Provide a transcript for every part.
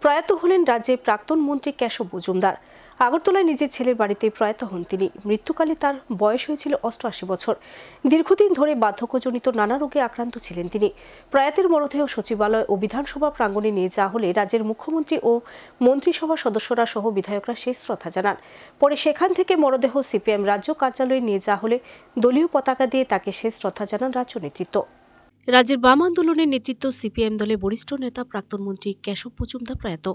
প্রয়াত হলেন রাজ্যের প্রাক্তন মন্ত্রী কেশব মজুমদার। আগরতলায় নিজের ছেলের বাড়িতে প্রয়াত হন তিনি। মৃত্যুকালে তার বয়স হয়েছিল ৮৮ বছর। দীর্ঘদিন ধরে বার্ধক্যজনিত নানা রোগে আক্রান্ত ছিলেন তিনি। প্রয়াতের মরদেহ সচিবালয় ও বিধানসভা প্রাঙ্গণে নিয়ে যাওয়া হলে রাজ্যের মুখ্যমন্ত্রী ও মন্ত্রিসভা সদস্যরা সহ বিধায়করা শেষ শ্রদ্ধা জানান। পরে সেখান থেকে মরদেহ সিপিএম রাজ্য কার্যালয়ে নিয়ে যাওয়া হলে দলীয় পতাকা দিয়ে তাকে শেষ শ্রদ্ধা জানান রাজ্য নেতৃত্ব। রাজ্যের বাম আন্দোলনের নেতৃত্ব সিপিএম দলের বরিষ্ঠ নেতা প্রাক্তন মন্ত্রী কেশব মজুমদার প্রয়াত।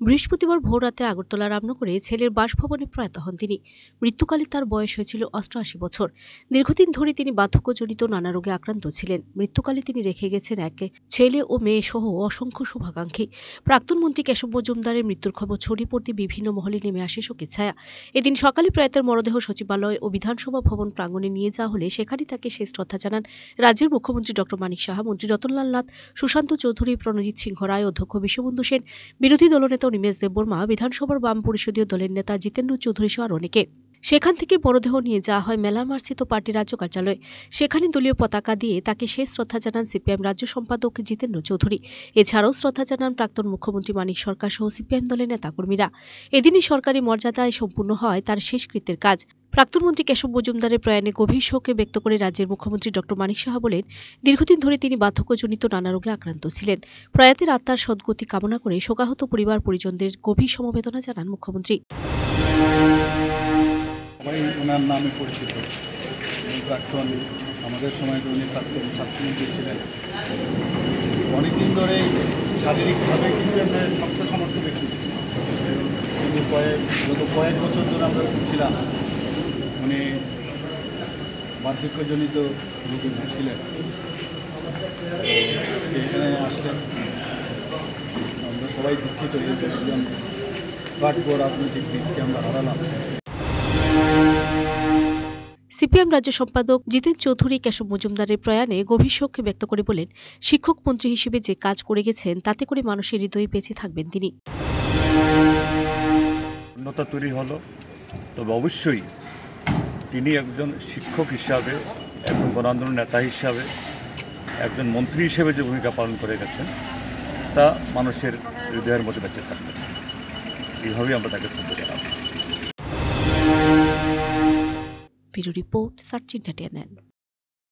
বৃহস্পতিবার ভোররাতে আগরতলা রামনগরে ছেলের বাসভবনে প্রয়াত হন তিনি। মৃত্যুকালে তার বয়স হয়েছিল ৮৮ বছর। দীর্ঘদিন ধরে তিনি বার্ধক্যজনিত নানা রোগে আক্রান্ত ছিলেন। মৃত্যুকালে তিনি রেখে গেছেন এক ছেলে ও মেয়ে সহ অসংখ্য শুভাকাঙ্ক্ষী। প্রাক্তন মন্ত্রী কেশব মজুমদারের মৃত্যুর খবর ছড়িয়ে পড়তে বিভিন্ন মহলে নেমে আসে শোকের ছায়া। এদিন সকালে প্রয়াতের মরদেহ সচিবালয় ও বিধানসভা ভবন প্রাঙ্গণে নিয়ে যাওয়া হলে সেখানে তাকে শেষ শ্রদ্ধা জানান রাজ্যের মুখ্যমন্ত্রী ডক্টর মানিক সাহা, মন্ত্রী রতনলাল নাথ, সুশান্ত চৌধুরী, প্রণজিৎ সিংহ রায়, অধ্যক্ষ বিশ্ববন্ধু সেন, বিরোধী দলনেতা নিমেশ দেববর্মা, বিধানসভার বাম পরিষদীয় দলের নেতা জিতেন্দ্র চৌধুরী সহ আরও অনেকে। সেখান থেকে মরদেহ নিয়ে যাওয়া হয় মেলামার্স্থিত পার্টি রাজ্য কার্যালয়ে। সেখানে দলীয় পতাকা দিয়ে তাকে শেষ শ্রদ্ধা জানান সিপিএম রাজ্য সম্পাদক জিতেন্দ্র চৌধুরী। এছাড়াও শ্রদ্ধা জানান প্রাক্তন মুখ্যমন্ত্রী মানিক সরকার সহ সিপিএম দলের নেতাকর্মীরা। এদিনই সরকারি মর্যাদায় সম্পূর্ণ হয় তার শেষকৃত্যের কাজ। প্রাক্তন মন্ত্রী কেশব মজুমদারের প্রয়াণে গভীর শোক ব্যক্ত করে রাজ্যের মুখ্যমন্ত্রী ডক্টর মানিক সাহা বলেন, দীর্ঘদিন ধরে তিনি বার্ধক্যজনিত নানা রোগে আক্রান্ত ছিলেন। প্রয়াতের আত্মার সদ্গতি কামনা করে শোকাহত পরিবার পরিজনদের গভীর সমবেদনা জানান মুখ্যমন্ত্রী। ওনার নামে পরিচিত প্রাক্তন আমাদের সময় উনি প্রাক্তন স্বাস্থ্যমন্ত্রী ছিলেন। অনেকদিন ধরে শারীরিকভাবে কিন্তু আমরা শক্ত সমর্থ ব্যক্তি, কিন্তু গত কয়েক বছর ধরে আমরা শুনছিলাম উনি বার্ধক্যজনিত রোগে ছিলেন। এখানে আসলেন, আমরা সবাই দুঃখিত যে একজন প্রাক্তন রাজনৈতিক ব্যক্তি আমরা হারালাম। সিপিএম রাজ্য সম্পাদক জিতেন্দ্র চৌধুরী কেশব মজুমদারের প্রয়াণে গভীর শোক ব্যক্ত করে বলেন, শিক্ষক মন্ত্রী হিসেবে যে কাজ করে গেছেন তাতে করে মানুষের হৃদয়ে বেঁচে থাকবেন তিনি। উন্নতা তৈরি হলো, তবে অবশ্যই তিনি একজন শিক্ষক হিসাবে, একজন গণ আন্দোলন নেতা হিসাবে, একজন মন্ত্রী হিসেবে যে ভূমিকা পালন করে গেছেন তা মানুষের হৃদয়ের মধ্যে বেঁচে থাকবে। এইভাবেই আমরা তাকে শ্রদ্ধা জানাবো। Bureau report, search India.